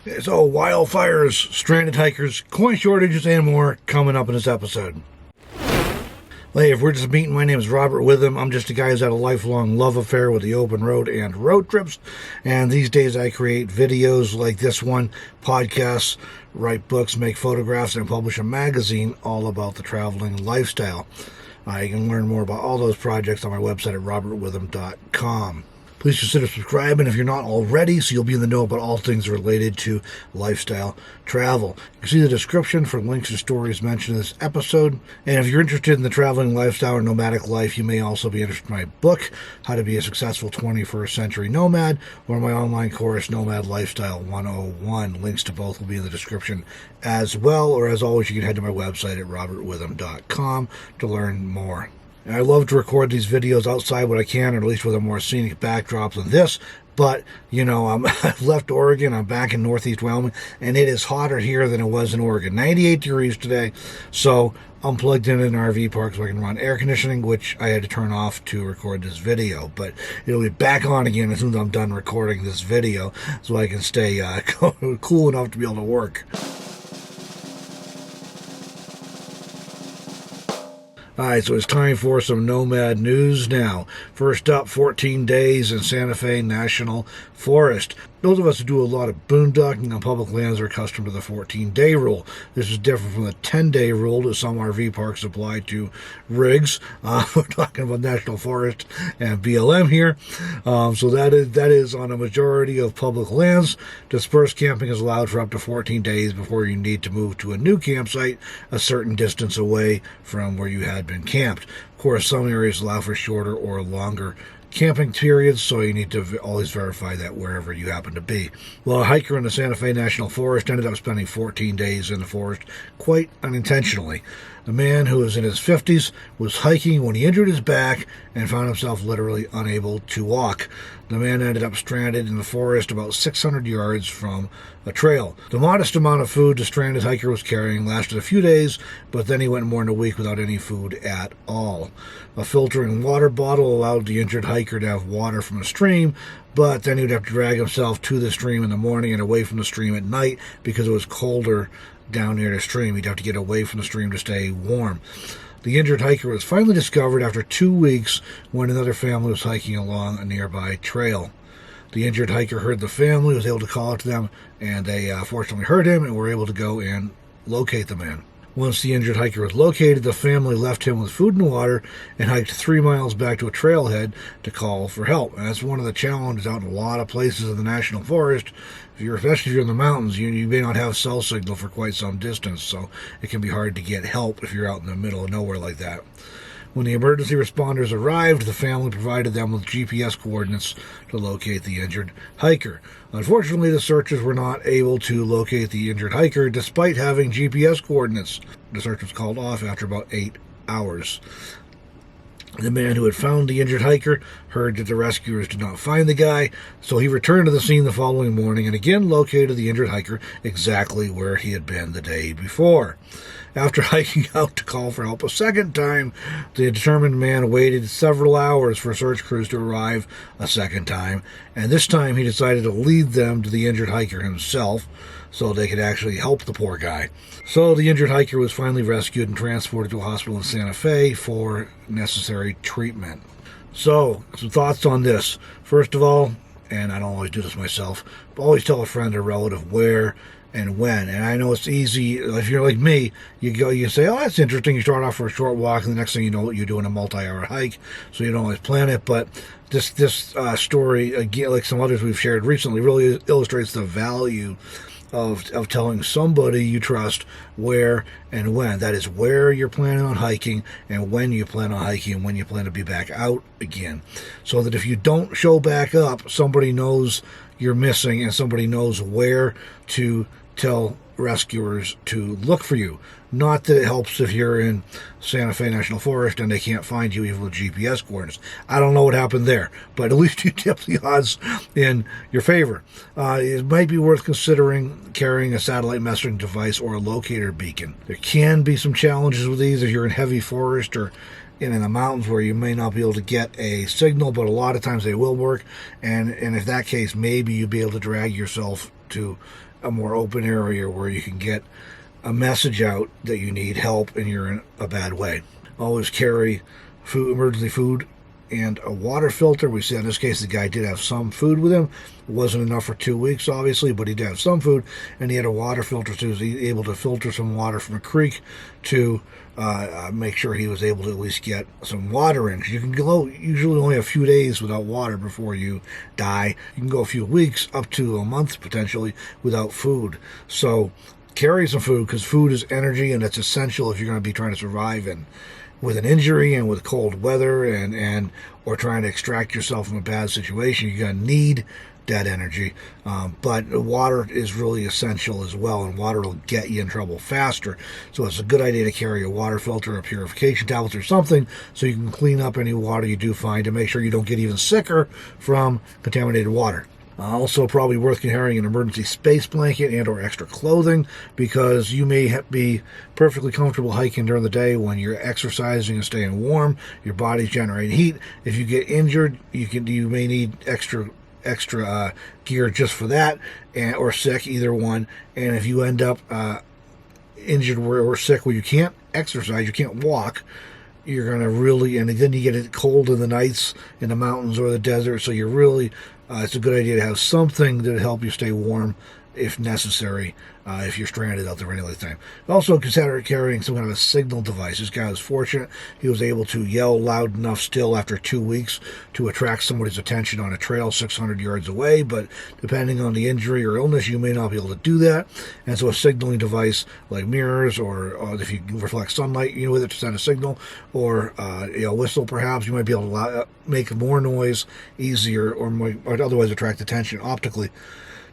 So, wildfires, stranded hikers, coin shortages, and more coming up in this episode. Hey, if we're just meeting, my name is Robert Witham. I'm just a guy who's had a lifelong love affair with the open road and road trips. And these days I create videos like this one, podcasts, write books, make photographs, and publish a magazine all about the traveling lifestyle. You can learn more about all those projects on my website at robertwitham.com. Please consider subscribing if you're not already, so you'll be in the know about all things related to lifestyle travel. You can see the description for links and stories mentioned in this episode. And if you're interested in the traveling lifestyle or nomadic life, you may also be interested in my book, How to Be a Successful 21st Century Nomad, or my online course, Nomad Lifestyle 101. Links to both will be in the description as well. Or as always, you can head to my website at robertwitham.com to learn more. And I love to record these videos outside when I can, or at least with a more scenic backdrop than this. But, I've left Oregon. I'm back in northeast Wyoming, and it is hotter here than it was in Oregon. 98 degrees today. So I'm plugged in an RV park so I can run air conditioning, which I had to turn off to record this video. But it'll be back on again as soon as I'm done recording this video, so I can stay cool enough to be able to work. Alright, so it's time for some Nomad news now. First up, 14 days in Santa Fe National Forest. Those of us who do a lot of boondocking on public lands are accustomed to the 14-day rule. This is different from the 10-day rule that some RV parks apply to rigs. We're talking about National Forest and BLM here. So that is on a majority of public lands. Dispersed camping is allowed for up to 14 days before you need to move to a new campsite a certain distance away from where you had been camped. Of course, some areas allow for shorter or longer camping periods, so you need to always verify that wherever you happen to be. Well, a hiker in the Santa Fe National Forest ended up spending 14 days in the forest quite unintentionally. The man, who was in his 50s, was hiking when he injured his back and found himself literally unable to walk. The man ended up stranded in the forest about 600 yards from a trail. The modest amount of food the stranded hiker was carrying lasted a few days, but then he went more than a week without any food at all. A filtering water bottle allowed the injured hiker to have water from a stream, but then he would have to drag himself to the stream in the morning and away from the stream at night because it was colder down near the stream. He'd have to get away from the stream to stay warm. The injured hiker was finally discovered after 2 weeks when another family was hiking along a nearby trail. The injured hiker heard the family, was able to call out to them, and they fortunately heard him and were able to go and locate the man. Once the injured hiker was located, the family left him with food and water and hiked 3 miles back to a trailhead to call for help. And that's one of the challenges out in a lot of places in the National Forest. Especially if you're in the mountains, you may not have cell signal for quite some distance, so it can be hard to get help if you're out in the middle of nowhere like that. When the emergency responders arrived, the family provided them with GPS coordinates to locate the injured hiker. Unfortunately, the searchers were not able to locate the injured hiker despite having GPS coordinates. The search was called off after about 8 hours. The man who had found the injured hiker heard that the rescuers did not find the guy, so he returned to the scene the following morning and again located the injured hiker exactly where he had been the day before. After hiking out to call for help a second time, the determined man waited several hours for search crews to arrive a second time, and this time he decided to lead them to the injured hiker himself so they could actually help the poor guy. So the injured hiker was finally rescued and transported to a hospital in Santa Fe for necessary treatment. So, some thoughts on this. First of all, and I don't always do this myself, but always tell a friend or relative where and when. And I know it's easy, if you're like me, you say, oh, that's interesting, you start off for a short walk, and the next thing you know, you're doing a multi-hour hike, so you don't always plan it. But this story, again, like some others we've shared recently, really illustrates the value of telling somebody you trust where and when. That is where you're planning on hiking and when you plan on hiking and when you plan to be back out again. So that if you don't show back up, somebody knows you're missing and somebody knows where to tell rescuers to look for you. Not that it helps if you're in Santa Fe National Forest and they can't find you even with GPS coordinates. I don't know what happened there, but at least you tip the odds in your favor. It might be worth considering carrying a satellite messaging device or a locator beacon. There can be some challenges with these if you're in heavy forest or in the mountains where you may not be able to get a signal, but a lot of times they will work. And if that case, maybe you'll be able to drag yourself to a more open area where you can get a message out that you need help and you're in a bad way. Always carry food, emergency food, and a water filter. We see in this case the guy did have some food with him. It wasn't enough for 2 weeks, obviously, but he did have some food, and he had a water filter, so he was able to filter some water from a creek to make sure he was able to at least get some water in. You can go usually only a few days without water before you die. You can go a few weeks, up to a month potentially, without food. So carry some food, because food is energy, and it's essential if you're going to be trying to survive with an injury and with cold weather and or trying to extract yourself from a bad situation. You're going to need that energy, but water is really essential as well, and water will get you in trouble faster. So it's a good idea to carry a water filter or purification tablets or something so you can clean up any water you do find to make sure you don't get even sicker from contaminated water. Also, probably worth carrying an emergency space blanket and or extra clothing, because you may be perfectly comfortable hiking during the day. When you're exercising and staying warm, your body's generating heat. If you get injured, you may need extra gear just for that, or sick, either one. And if you end up injured or sick where you can't exercise, you can't walk, you're going to really, and then you get it cold in the nights in the mountains or the desert, so you're really, it's a good idea to have something that will help you stay warm if necessary, if you're stranded out there or anything like that. Also consider carrying some kind of a signal device. This guy was fortunate. He was able to yell loud enough still after 2 weeks to attract somebody's attention on a trail 600 yards away, but depending on the injury or illness, you may not be able to do that. And so a signaling device like mirrors, or if you reflect sunlight with it to send a signal, or whistle perhaps, you might be able to make more noise easier, or otherwise attract attention optically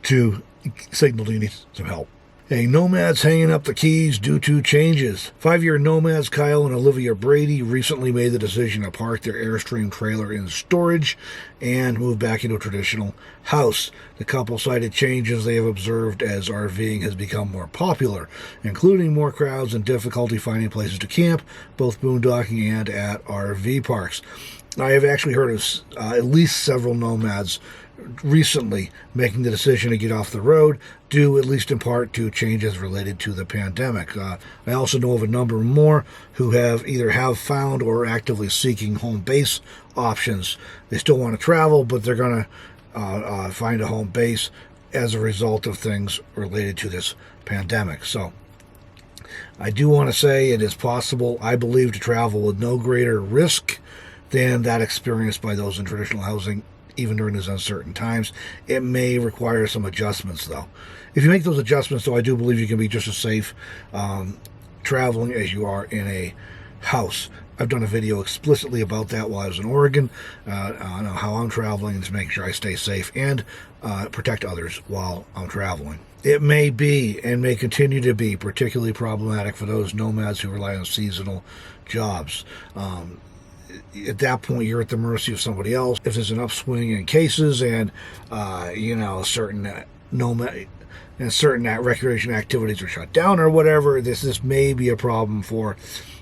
to signal you need some help. Hey, Nomads hanging up the keys due to changes. 5-year Nomads Kyle and Olivia Brady recently made the decision to park their Airstream trailer in storage and move back into a traditional house. The couple cited changes they have observed as RVing has become more popular, including more crowds and difficulty finding places to camp, both boondocking and at RV parks. I have actually heard of at least several nomads recently making the decision to get off the road, due at least in part to changes related to the pandemic. I also know of a number more who have found or are actively seeking home base options. They still want to travel, but they're going to find a home base as a result of things related to this pandemic. So I do want to say it is possible, I believe, to travel with no greater risk than that experienced by those in traditional housing, even during these uncertain times. It may require some adjustments, though. If you make those adjustments, though, I do believe you can be just as safe traveling as you are in a house. I've done a video explicitly about that while I was in Oregon, on how I'm traveling and to make sure I stay safe and protect others while I'm traveling. It may be, and may continue to be, particularly problematic for those nomads who rely on seasonal jobs. At that point, you're at the mercy of somebody else. If there's an upswing in cases and, certain recreation activities are shut down or whatever, this may be a problem for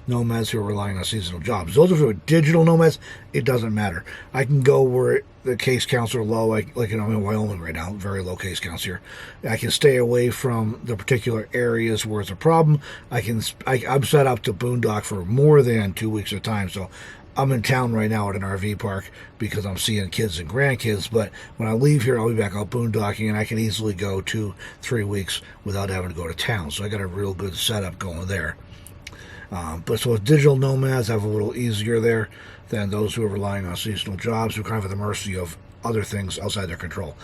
nomads who are relying on seasonal jobs. Those who are digital nomads, it doesn't matter. I can go where the case counts are low, I'm in Wyoming right now, very low case counts here. I can stay away from the particular areas where it's a problem. I'm set up to boondock for more than 2 weeks at a time, so I'm in town right now at an RV park because I'm seeing kids and grandkids, but when I leave here, I'll be back out boondocking, and I can easily go 2-3 weeks without having to go to town. So I got a real good setup going there. But so digital nomads have a little easier there than those who are relying on seasonal jobs, who are kind of at the mercy of other things outside their control.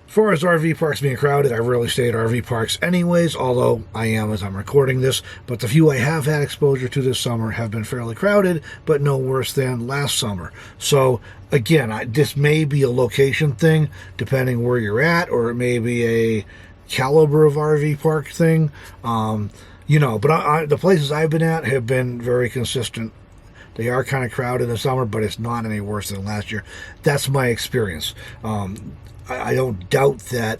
As far as RV parks being crowded, I rarely stay at RV parks anyways, although I am as I'm recording this, but the few I have had exposure to this summer have been fairly crowded, but no worse than last summer. So again, this may be a location thing, depending where you're at, or it may be a caliber of RV park thing, but the places I've been at have been very consistent. They are kind of crowded in the summer, but it's not any worse than last year. That's my experience. I don't doubt that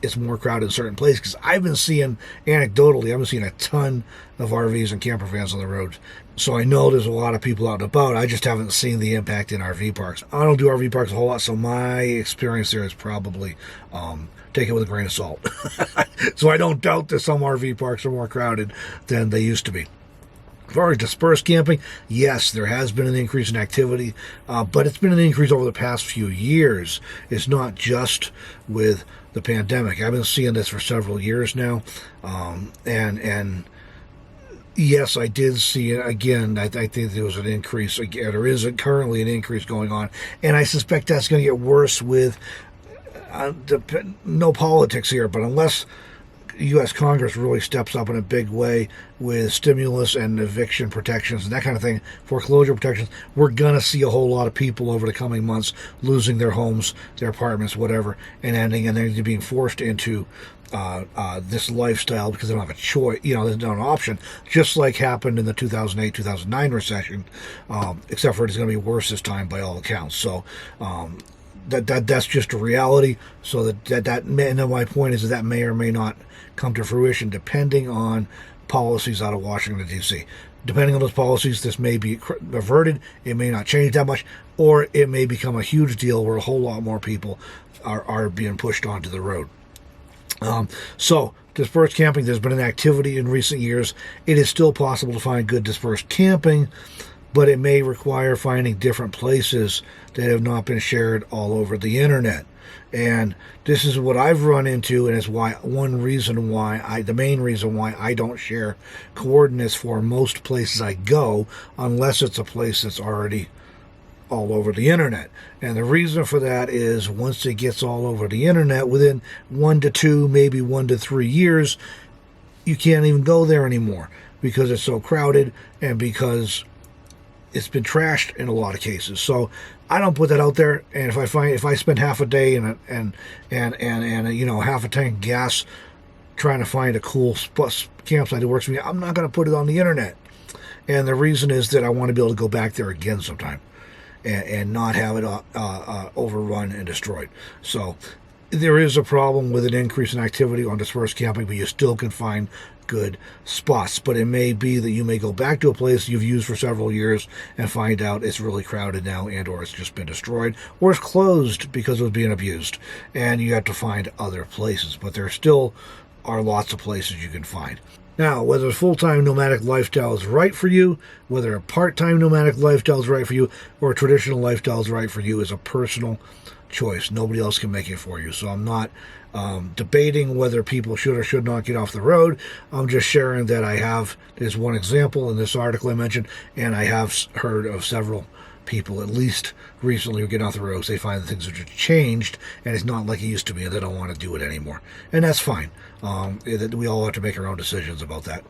it's more crowded in certain places. Because I've been seeing, anecdotally, I've been seeing a ton of RVs and camper vans on the road. So I know there's a lot of people out and about. I just haven't seen the impact in RV parks. I don't do RV parks a whole lot, so my experience there is probably take it with a grain of salt. So I don't doubt that some RV parks are more crowded than they used to be. As far as dispersed camping, yes, there has been an increase in activity, but it's been an increase over the past few years. It's not just with the pandemic. I've been seeing this for several years now, and yes, I did see it again. I think there was an increase. There is currently an increase going on, and I suspect that's going to get worse with no politics here, but unless U.S. Congress really steps up in a big way with stimulus and eviction protections and that kind of thing, foreclosure protections, we're going to see a whole lot of people over the coming months losing their homes, their apartments, whatever, and they're being forced into this lifestyle because they don't have a choice, there's no option, just like happened in the 2008-2009 recession, except for it's going to be worse this time by all accounts. So that's just a reality. So that may, and then my point is that may or may not come to fruition depending on policies out of Washington, D.C. Depending on those policies, this may be averted, it may not change that much, or it may become a huge deal where a whole lot more people are being pushed onto the road. So dispersed camping, there's been an activity in recent years. It is still possible to find good dispersed camping, but it may require finding different places that have not been shared all over the internet. And this is what I've run into, and it's the main reason why I don't share coordinates for most places I go, unless it's a place that's already all over the internet. And the reason for that is once it gets all over the internet, within 1 to 2, maybe 1 to 3 years, you can't even go there anymore because it's so crowded and because it's been trashed in a lot of cases. So I don't put that out there. And if I spend half a day and half a tank of gas trying to find a cool campsite that works for me, I'm not going to put it on the internet. And the reason is that I want to be able to go back there again sometime and not have it overrun and destroyed. So there is a problem with an increase in activity on dispersed camping, but you still can find good spots. But it may be that you may go back to a place you've used for several years and find out it's really crowded now, and or it's just been destroyed, or it's closed because it was being abused, and you have to find other places. But there still are lots of places you can find. Now, whether a full-time nomadic lifestyle is right for you, whether a part-time nomadic lifestyle is right for you, or a traditional lifestyle is right for you is a personal choice. Nobody else can make it for you. So I'm not debating whether people should or should not get off the road. I'm just sharing that there's one example in this article I mentioned, and I have heard of several people, at least recently, who get off the road. They find that things have just changed, and it's not like it used to be, and they don't want to do it anymore. And that's fine. We all have to make our own decisions about that.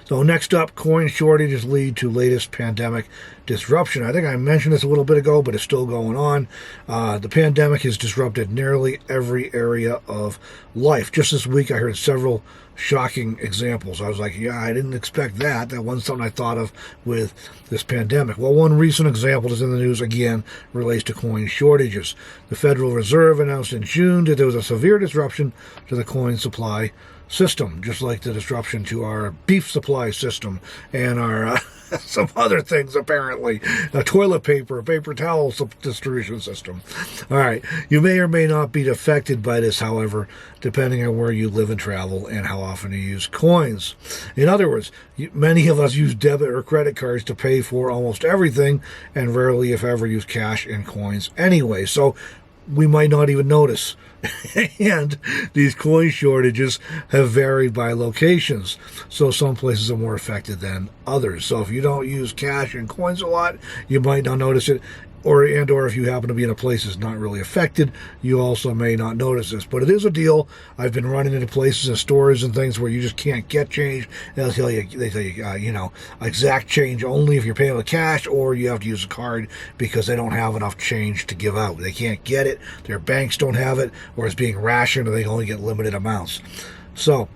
So next up, coin shortages lead to latest pandemic disruption. I think I mentioned this a little bit ago, but it's still going on. The pandemic has disrupted nearly every area of life. Just this week, I heard several shocking examples. I was like, yeah, I didn't expect that. That wasn't something I thought of with this pandemic. Well, one recent example that's in the news again relates to coin shortages. The Federal Reserve announced in June that there was a severe disruption to the coin supply system, just like the disruption to our beef supply system and our some other things, apparently, a toilet paper towel distribution system. All right, you may or may not be affected by this, however, depending on where you live and travel and how often you use coins. In other words, many of us use debit or credit cards to pay for almost everything, and rarely, if ever, use cash and coins anyway. So we might not even notice. And these coin shortages have varied by locations. So some places are more affected than others. So if you don't use cash and coins a lot, you might not notice it. Or if you happen to be in a place that's not really affected, you also may not notice this. But it is a deal. I've been running into places and stores and things where you just can't get change. They tell you, exact change only if you're paying with cash, or you have to use a card because they don't have enough change to give out. They can't get it. Their banks don't have it, or it's being rationed, or they only get limited amounts. So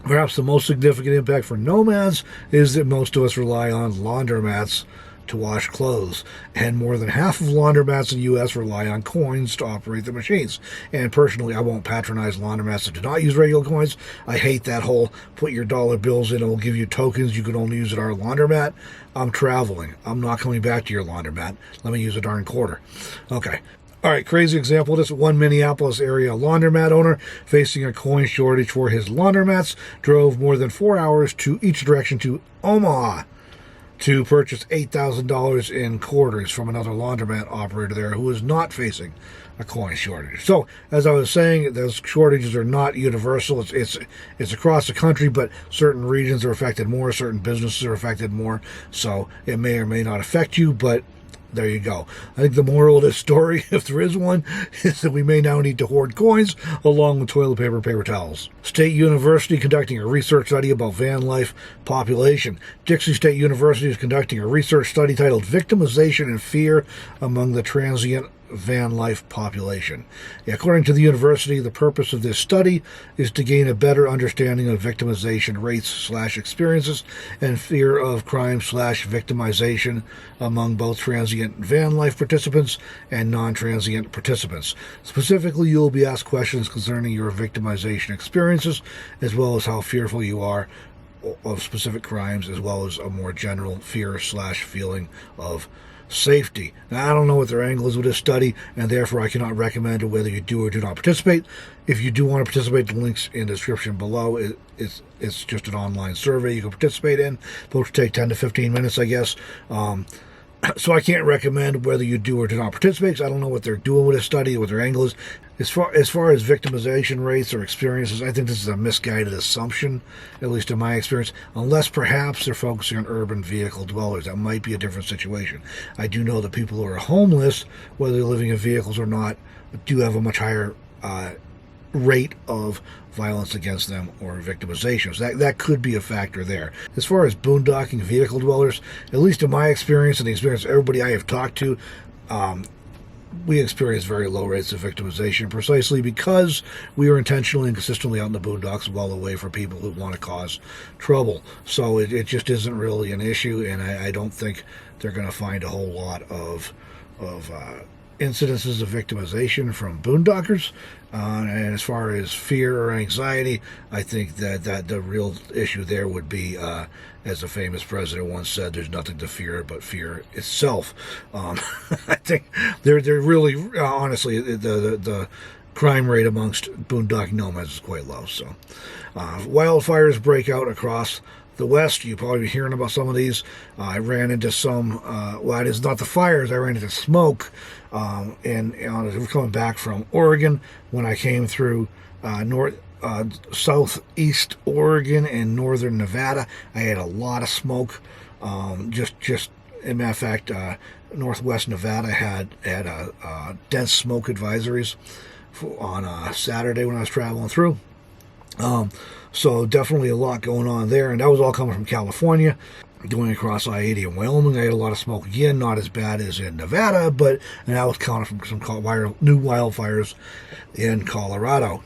perhaps the most significant impact for nomads is that most of us rely on laundromats to wash clothes, and more than half of laundromats in the U.S. rely on coins to operate the machines. And personally, I won't patronize laundromats that do not use regular coins. I hate that whole put your dollar bills in and we'll give you tokens you can only use at our laundromat. I'm traveling. I'm not coming back to your laundromat. Let me use a darn quarter. Okay. All right, crazy example. This one Minneapolis area laundromat owner facing a coin shortage for his laundromats drove more than 4 hours to each direction to Omaha to purchase $8,000 in quarters from another laundromat operator there who is not facing a coin shortage. So, as I was saying, those shortages are not universal. It's across the country, but certain regions are affected more, certain businesses are affected more. So, it may or may not affect you, but there you go. I think the moral of this story, if there is one, is that we may now need to hoard coins along with toilet paper and paper towels. State University conducting a research study about van life population. Dixie State University is conducting a research study titled Victimization and Fear Among the Transient Van life population. According to the university, the purpose of this study is to gain a better understanding of victimization rates / experiences and fear of crime / victimization among both transient van life participants and non-transient participants. Specifically, you will be asked questions concerning your victimization experiences, as well as how fearful you are of specific crimes, as well as a more general fear / feeling of safety. Now, I don't know what their angle is with this study, and therefore I cannot recommend whether you do or do not participate. If you do want to participate, the link's in the description below. It's just an online survey you can participate in. It'll take 10 to 15 minutes, I guess. So I can't recommend whether you do or do not participate, because I don't know what they're doing with this study, what their angle is. As far as victimization rates or experiences, I think this is a misguided assumption, at least in my experience, unless perhaps they're focusing on urban vehicle dwellers. That might be a different situation. I do know that people who are homeless, whether they're living in vehicles or not, do have a much higher rate of violence against them or victimization. So that could be a factor there. As far as boondocking vehicle dwellers, at least in my experience and the experience of everybody I have talked to, we experience very low rates of victimization precisely because we are intentionally and consistently out in the boondocks well away from people who want to cause trouble. So it just isn't really an issue, and I don't think they're going to find a whole lot of incidences of victimization from boondockers. And as far as fear or anxiety, I think that the real issue there would be, as a famous president once said, there's nothing to fear but fear itself. I think they're really, honestly, the crime rate amongst boondocking nomads is quite low. So wildfires break out across the West. You've probably been hearing about some of these. I ran into some, well, it is not the fires, I ran into smoke. And we're coming back from Oregon. When I came through southeast Oregon and northern Nevada, I had a lot of smoke. Just as a matter of fact, northwest Nevada had dense smoke advisories on Saturday when I was traveling through. So definitely a lot going on there, and that was all coming from California. Going across I-80 in Wyoming, I had a lot of smoke again, not as bad as in Nevada, but and that was coming from some new wildfires in Colorado.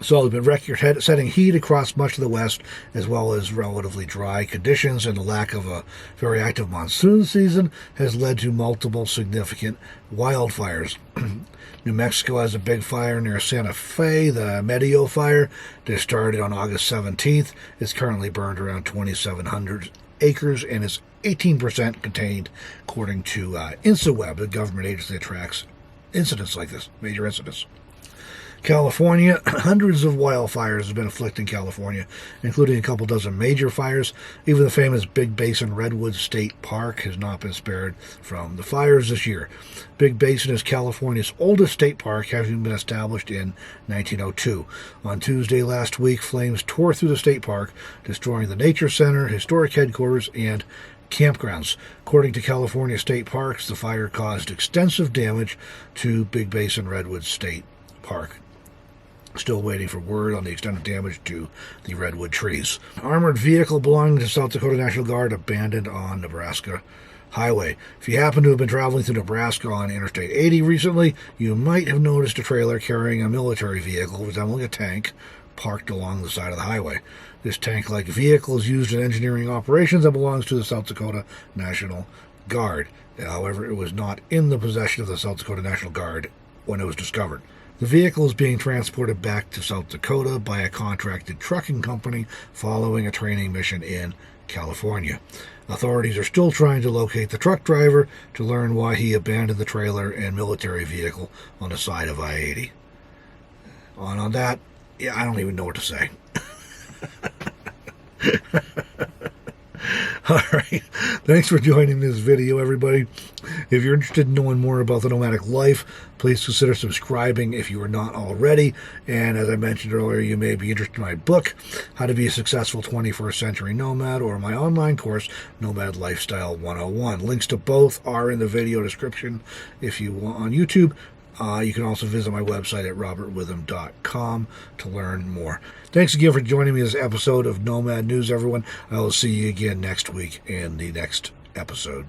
So there's been record-setting heat across much of the West, as well as relatively dry conditions, and the lack of a very active monsoon season has led to multiple significant wildfires. New Mexico has a big fire near Santa Fe, the Medio fire, that started on August 17th. It's currently burned around 2,700 acres and is 18% contained, according to InstaWeb, the government agency that tracks incidents like this, major incidents. California, hundreds of wildfires have been afflicting California, including a couple dozen major fires. Even the famous Big Basin Redwood State Park has not been spared from the fires this year. Big Basin is California's oldest state park, having been established in 1902. On Tuesday last week, flames tore through the state park, destroying the nature center, historic headquarters, and campgrounds. According to California State Parks, the fire caused extensive damage to Big Basin Redwood State Park. Still waiting for word on the extent of damage to the redwood trees. Armored vehicle belonging to South Dakota National Guard abandoned on Nebraska highway. If you happen to have been traveling through Nebraska on Interstate 80 recently, you might have noticed a trailer carrying a military vehicle resembling a tank parked along the side of the highway. This tank-like vehicle is used in engineering operations and belongs to the South Dakota National Guard. However, it was not in the possession of the South Dakota National Guard when it was discovered. The vehicle is being transported back to South Dakota by a contracted trucking company following a training mission in California. Authorities are still trying to locate the truck driver to learn why he abandoned the trailer and military vehicle on the side of I-80. On that, I don't even know what to say. All right. Thanks for joining this video, everybody. If you're interested in knowing more about the nomadic life, please consider subscribing if you are not already. And as I mentioned earlier, you may be interested in my book, How to Be a Successful 21st Century Nomad, or my online course, Nomad Lifestyle 101. Links to both are in the video description if you want on YouTube. You can also visit my website at robertwitham.com to learn more. Thanks again for joining me in this episode of Nomad News, everyone. I will see you again next week in the next episode.